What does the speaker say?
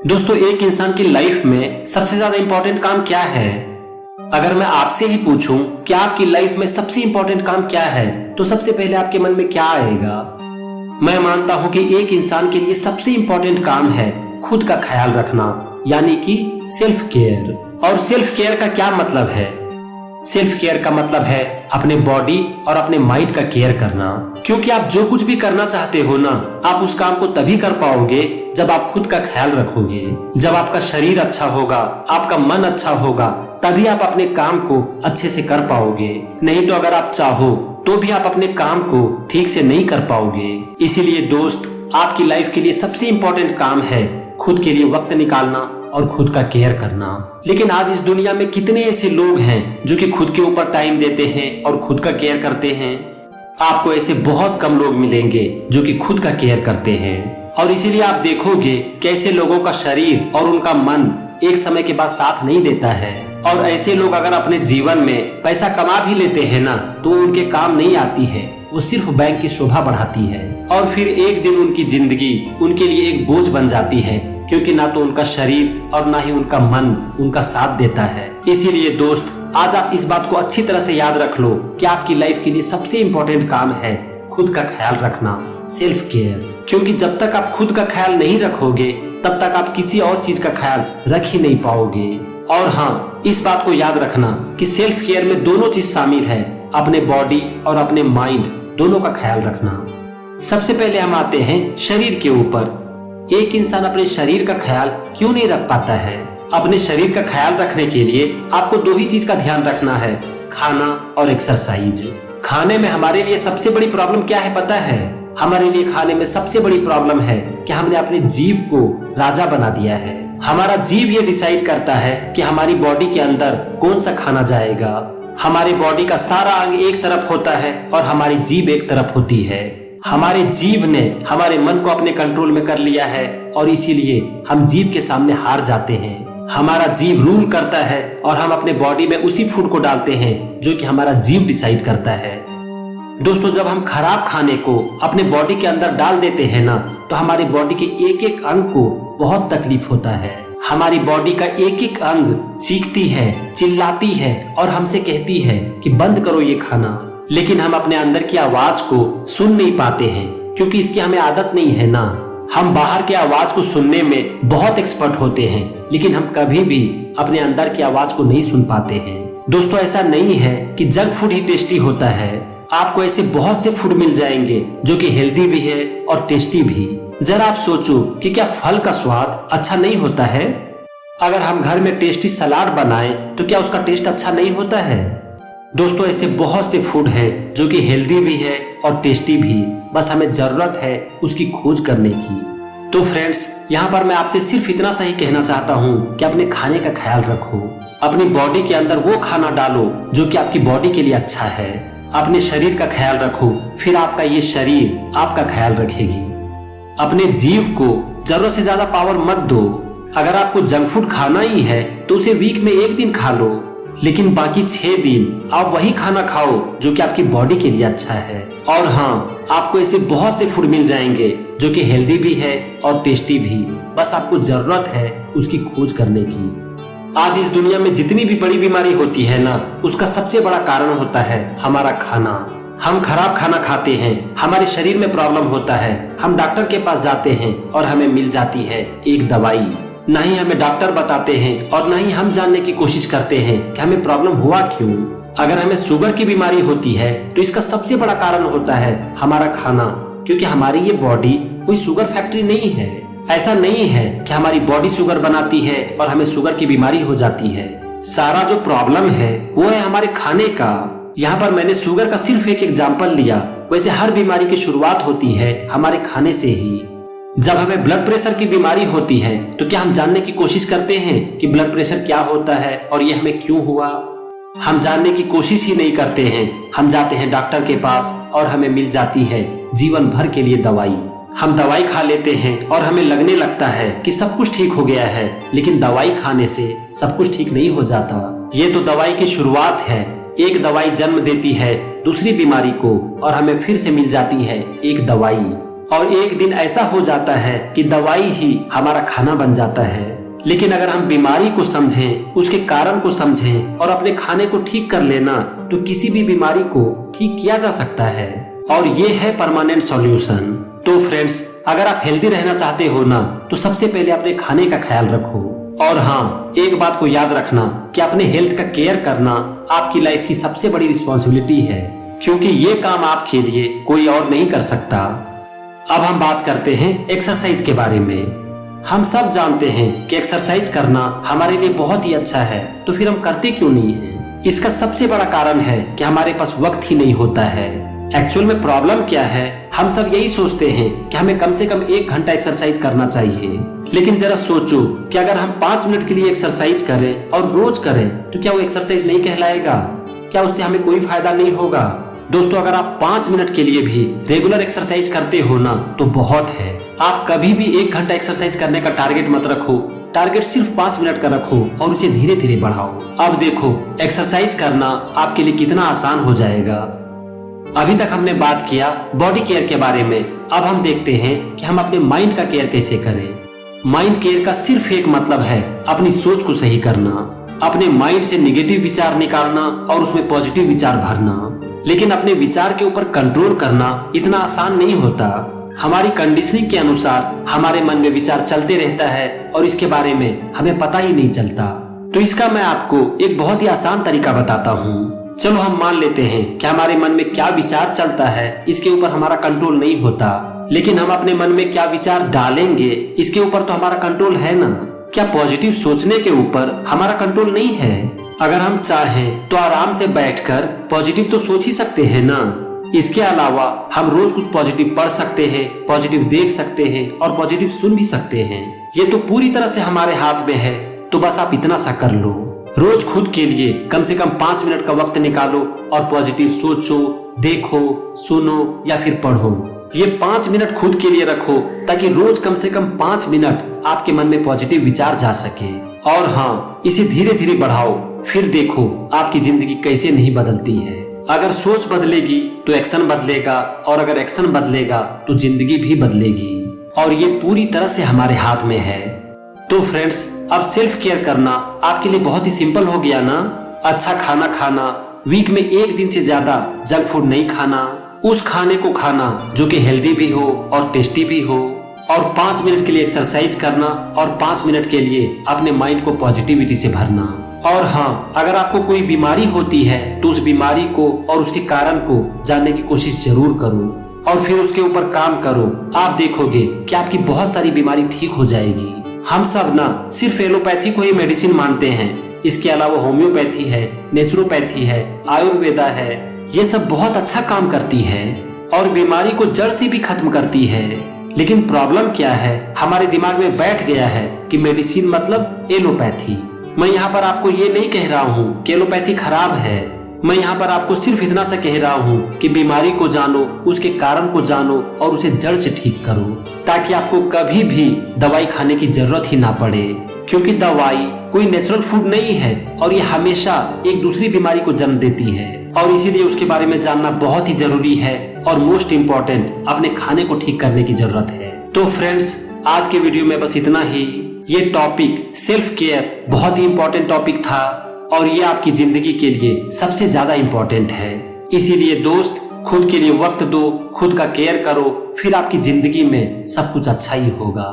दोस्तों, एक इंसान की लाइफ में सबसे ज्यादा इंपॉर्टेंट काम क्या है? अगर मैं आपसे ही पूछूं कि आपकी लाइफ में सबसे इंपॉर्टेंट काम क्या है, तो सबसे पहले आपके मन में क्या आएगा? मैं मानता हूं कि एक इंसान के लिए सबसे इंपॉर्टेंट काम है खुद का ख्याल रखना, यानी कि सेल्फ केयर। और सेल्फ केयर का क्या मतलब है? सेल्फ केयर का मतलब है अपने बॉडी और अपने माइंड का केयर करना। क्योंकि आप जो कुछ भी करना चाहते हो ना, आप उस काम को तभी कर पाओगे जब आप खुद का ख्याल रखोगे। जब आपका शरीर अच्छा होगा, आपका मन अच्छा होगा, तभी आप अपने काम को अच्छे से कर पाओगे। नहीं तो अगर आप चाहो तो भी आप अपने काम को ठीक से नहीं कर पाओगे। इसीलिए दोस्त, आपकी लाइफ के लिए सबसे इंपॉर्टेंट काम है खुद के लिए वक्त निकालना और खुद का केयर करना। लेकिन आज इस दुनिया में कितने ऐसे लोग हैं जो कि खुद के ऊपर टाइम देते हैं और खुद का केयर करते हैं? आपको ऐसे बहुत कम लोग मिलेंगे जो कि खुद का केयर करते हैं। और इसीलिए आप देखोगे कैसे लोगों का शरीर और उनका मन एक समय के बाद साथ नहीं देता है। और ऐसे लोग अगर अपने जीवन में पैसा कमा भी लेते हैं ना, तो उनके काम नहीं आती है, वो सिर्फ बैंक की शोभा बढ़ाती है। और फिर एक दिन उनकी जिंदगी उनके लिए एक बोझ बन जाती है, क्योंकि ना तो उनका शरीर और ना ही उनका मन उनका साथ देता है। इसीलिए दोस्त, आज आप इस बात को अच्छी तरह से याद रख लो कि आपकी लाइफ के लिए सबसे इंपॉर्टेंट काम है खुद का ख्याल रखना, सेल्फ केयर। क्योंकि जब तक आप खुद का ख्याल नहीं रखोगे, तब तक आप किसी और चीज का ख्याल रख ही नहीं पाओगे। और हाँ, इस बात को याद रखना कि सेल्फ केयर में दोनों चीज शामिल है, अपने बॉडी और अपने माइंड दोनों का ख्याल रखना। सबसे पहले हम आते हैं शरीर के ऊपर। एक इंसान अपने शरीर का ख्याल क्यों नहीं रख पाता है? अपने शरीर का ख्याल रखने के लिए आपको दो ही चीज का ध्यान रखना है, खाना और एक्सरसाइज। खाने में हमारे लिए सबसे बड़ी प्रॉब्लम क्या है पता है? हमारे लिए खाने में सबसे बड़ी प्रॉब्लम है कि हमने अपने जीभ को राजा बना दिया है। हमारा जीभ ये डिसाइड करता है कि हमारी बॉडी के अंदर कौन सा खाना जाएगा। हमारी बॉडी का सारा अंग एक तरफ होता है और हमारी जीभ एक तरफ होती है। हमारे जीभ ने हमारे मन को अपने कंट्रोल में कर लिया है और इसीलिए हम जीभ के सामने हार जाते हैं। हमारा जीभ रूल करता है और हम अपने बॉडी में उसी फूड को डालते हैं जो कि हमारा जीभ डिसाइड करता है। दोस्तों, जब हम खराब खाने को अपने बॉडी के अंदर डाल देते हैं ना, तो हमारी बॉडी के एक एक अंग को बहुत तकलीफ होता है। हमारी बॉडी का एक एक अंग चीखती है, चिल्लाती है और हमसे कहती है कि बंद करो ये खाना। लेकिन हम अपने अंदर की आवाज को सुन नहीं पाते हैं, क्योंकि इसकी हमें आदत नहीं है ना। हम बाहर की आवाज को सुनने में बहुत एक्सपर्ट होते हैं, लेकिन हम कभी भी अपने अंदर की आवाज को नहीं सुन पाते हैं। दोस्तों, ऐसा नहीं है कि जंक फूड ही टेस्टी होता है। आपको ऐसे बहुत से फूड मिल जाएंगे जो कि हेल्दी भी है और टेस्टी भी। जरा आप सोचो कि क्या फल का स्वाद अच्छा नहीं होता है? अगर हम घर में टेस्टी सलाद बनाएं तो क्या उसका टेस्ट अच्छा नहीं होता है? दोस्तों, ऐसे बहुत से फूड हैं जो कि हेल्दी भी है और टेस्टी भी, बस हमें जरूरत है उसकी खोज करने की। तो फ्रेंड्स, यहाँ पर मैं आपसे सिर्फ इतना सा ही कहना चाहता हूँ कि अपने खाने का ख्याल रखो। अपनी बॉडी के अंदर वो खाना डालो जो कि आपकी बॉडी के लिए अच्छा है। अपने शरीर का ख्याल रखो, फिर आपका ये शरीर आपका ख्याल रखेगी। अपने जीभ को जरूरत से ज्यादा पावर मत दो। अगर आपको जंक फूड खाना ही है तो उसे वीक में एक दिन खा लो, लेकिन बाकी 6 दिन आप वही खाना खाओ जो कि आपकी बॉडी के लिए अच्छा है। और हाँ, आपको ऐसे बहुत से फूड मिल जाएंगे जो कि हेल्दी भी है और टेस्टी भी, बस आपको जरूरत है उसकी खोज करने की। आज इस दुनिया में जितनी भी बड़ी बीमारी होती है ना, उसका सबसे बड़ा कारण होता है हमारा खाना। हम खराब खाना खाते हैं, हमारे शरीर में प्रॉब्लम होता है, हम डॉक्टर के पास जाते हैं और हमें मिल जाती है एक दवाई। ना ही हमें डॉक्टर बताते हैं और ना ही हम जानने की कोशिश करते हैं कि हमें प्रॉब्लम हुआ क्यों। अगर हमें शुगर की बीमारी होती है तो इसका सबसे बड़ा कारण होता है हमारा खाना, क्योंकि हमारी ये बॉडी कोई शुगर फैक्ट्री नहीं है। ऐसा नहीं है कि हमारी बॉडी शुगर बनाती है और हमें शुगर की बीमारी हो जाती है। सारा जो प्रॉब्लम है वो है हमारे खाने का। यहाँ पर मैंने शुगर का सिर्फ एक एग्जाम्पल लिया, वैसे हर बीमारी की शुरुआत होती है हमारे खाने से ही। जब हमें ब्लड प्रेशर की बीमारी होती है तो क्या हम जानने की कोशिश करते हैं कि ब्लड प्रेशर क्या होता है और ये हमें क्यों हुआ? हम जानने की कोशिश ही नहीं करते हैं। हम जाते हैं डॉक्टर के पास और हमें मिल जाती है जीवन भर के लिए दवाई। हम दवाई खा लेते हैं और हमें लगने लगता है कि सब कुछ ठीक हो गया है, लेकिन दवाई खाने से सब कुछ ठीक नहीं हो जाता। ये तो दवाई की शुरुआत है। एक दवाई जन्म देती है दूसरी बीमारी को और हमें फिर से मिल जाती है एक दवाई। और एक दिन ऐसा हो जाता है कि दवाई ही हमारा खाना बन जाता है। लेकिन अगर हम बीमारी को समझें, उसके कारण को समझें और अपने खाने को ठीक कर लेना, तो किसी भी बीमारी को ठीक किया जा सकता है। और ये है परमानेंट सॉल्यूशन। तो फ्रेंड्स, अगर आप हेल्दी रहना चाहते हो ना, तो सबसे पहले अपने खाने का ख्याल रखो। और हाँ, एक बात को याद रखना कि अपने हेल्थ का केयर करना आपकी लाइफ की सबसे बड़ी रिस्पॉन्सिबिलिटी है, क्योंकि ये काम आपके लिए कोई और नहीं कर सकता। अब हम बात करते हैं एक्सरसाइज के बारे में। हम सब जानते हैं कि एक्सरसाइज करना हमारे लिए बहुत ही अच्छा है, तो फिर हम करते क्यों नहीं हैं? इसका सबसे बड़ा कारण है कि हमारे पास वक्त ही नहीं होता है। एक्चुअल में प्रॉब्लम क्या है, हम सब यही सोचते हैं कि हमें कम से कम 1 घंटा एक्सरसाइज करना चाहिए। लेकिन जरा सोचो कि अगर हम 5 मिनट के लिए एक्सरसाइज करें और रोज करें, तो क्या वो एक्सरसाइज नहीं कहलाएगा? क्या उससे हमें कोई फायदा नहीं होगा? दोस्तों, अगर आप 5 मिनट के लिए भी रेगुलर एक्सरसाइज करते हो ना, तो बहुत है। आप कभी भी 1 घंटा एक्सरसाइज करने का टारगेट मत रखो। टारगेट सिर्फ 5 मिनट का रखो और उसे धीरे धीरे बढ़ाओ। अब देखो, एक्सरसाइज करना आपके लिए कितना आसान हो जाएगा। अभी तक हमने बात किया बॉडी केयर के बारे में। अब हम देखते हैं कि हम अपने माइंड का केयर कैसे करें। माइंड केयर का सिर्फ एक मतलब है अपनी सोच को सही करना, अपने माइंड से निगेटिव विचार निकालना और उसमें पॉजिटिव विचार भरना। लेकिन अपने विचार के ऊपर कंट्रोल करना इतना आसान नहीं होता। हमारी कंडीशनिंग के अनुसार हमारे मन में विचार चलते रहता है और इसके बारे में हमें पता ही नहीं चलता। तो इसका मैं आपको एक बहुत ही आसान तरीका बताता हूँ। चलो हम मान लेते हैं कि हमारे मन में क्या विचार चलता है, इसके ऊपर हमारा कंट्रोल नहीं होता। लेकिन हम अपने मन में क्या विचार डालेंगे, इसके ऊपर तो हमारा कंट्रोल है ना। क्या पॉजिटिव सोचने के ऊपर हमारा कंट्रोल नहीं है? अगर हम चाहें तो आराम से बैठकर पॉजिटिव तो सोच ही सकते हैं ना। इसके अलावा हम रोज कुछ पॉजिटिव पढ़ सकते हैं, पॉजिटिव देख सकते हैं और पॉजिटिव सुन भी सकते हैं। ये तो पूरी तरह से हमारे हाथ में है। तो बस आप इतना सा कर लो, रोज खुद के लिए कम से कम 5 मिनट का वक्त निकालो और पॉजिटिव सोचो, देखो, सुनो या फिर पढ़ो। ये 5 मिनट खुद के लिए रखो ताकि रोज कम से कम 5 मिनट आपके मन में पॉजिटिव विचार जा सके। और हाँ, इसे धीरे धीरे बढ़ाओ, फिर देखो आपकी जिंदगी कैसे नहीं बदलती है। अगर सोच बदलेगी तो एक्शन बदलेगा, और अगर एक्शन बदलेगा तो जिंदगी भी बदलेगी। और ये पूरी तरह से हमारे हाथ में है। तो फ्रेंड्स, अब सेल्फ केयर करना आपके लिए बहुत ही सिंपल हो गया ना। अच्छा खाना खाना, वीक में 1 दिन से ज्यादा जंक फूड नहीं खाना, उस खाने को खाना जो कि हेल्दी भी हो और टेस्टी भी हो, और 5 मिनट के लिए एक्सरसाइज करना और 5 मिनट के लिए अपने माइंड को पॉजिटिविटी से भरना। और हाँ, अगर आपको कोई बीमारी होती है तो उस बीमारी को और उसके कारण को जानने की कोशिश जरूर करो और फिर उसके ऊपर काम करो। आप देखोगे कि आपकी बहुत सारी बीमारी ठीक हो जाएगी। हम सब ना सिर्फ एलोपैथी को ही मेडिसिन मानते हैं। इसके अलावा होम्योपैथी है, नेचुरोपैथी है, आयुर्वेदा है, ये सब बहुत अच्छा काम करती है और बीमारी को जड़ से भी खत्म करती है। लेकिन प्रॉब्लम क्या है, हमारे दिमाग में बैठ गया है कि मेडिसिन मतलब एलोपैथी। मैं यहाँ पर आपको ये नहीं कह रहा हूँ कि एलोपैथी खराब है। मैं यहाँ पर आपको सिर्फ इतना सा कह रहा हूँ कि बीमारी को जानो, उसके कारण को जानो और उसे जड़ से ठीक करो, ताकि आपको कभी भी दवाई खाने की जरूरत ही ना पड़े। क्योंकि दवाई कोई नेचुरल फूड नहीं है और ये हमेशा एक दूसरी बीमारी को जन्म देती है, और इसीलिए उसके बारे में जानना बहुत ही जरूरी है। और मोस्ट इम्पोर्टेंट, अपने खाने को ठीक करने की जरूरत है। तो फ्रेंड्स, आज के वीडियो में बस इतना ही। ये टॉपिक सेल्फ केयर बहुत ही इम्पोर्टेंट टॉपिक था और ये आपकी जिंदगी के लिए सबसे ज्यादा इम्पोर्टेंट है। इसीलिए दोस्त, खुद के लिए वक्त दो, खुद का केयर करो, फिर आपकी जिंदगी में सब कुछ अच्छा ही होगा।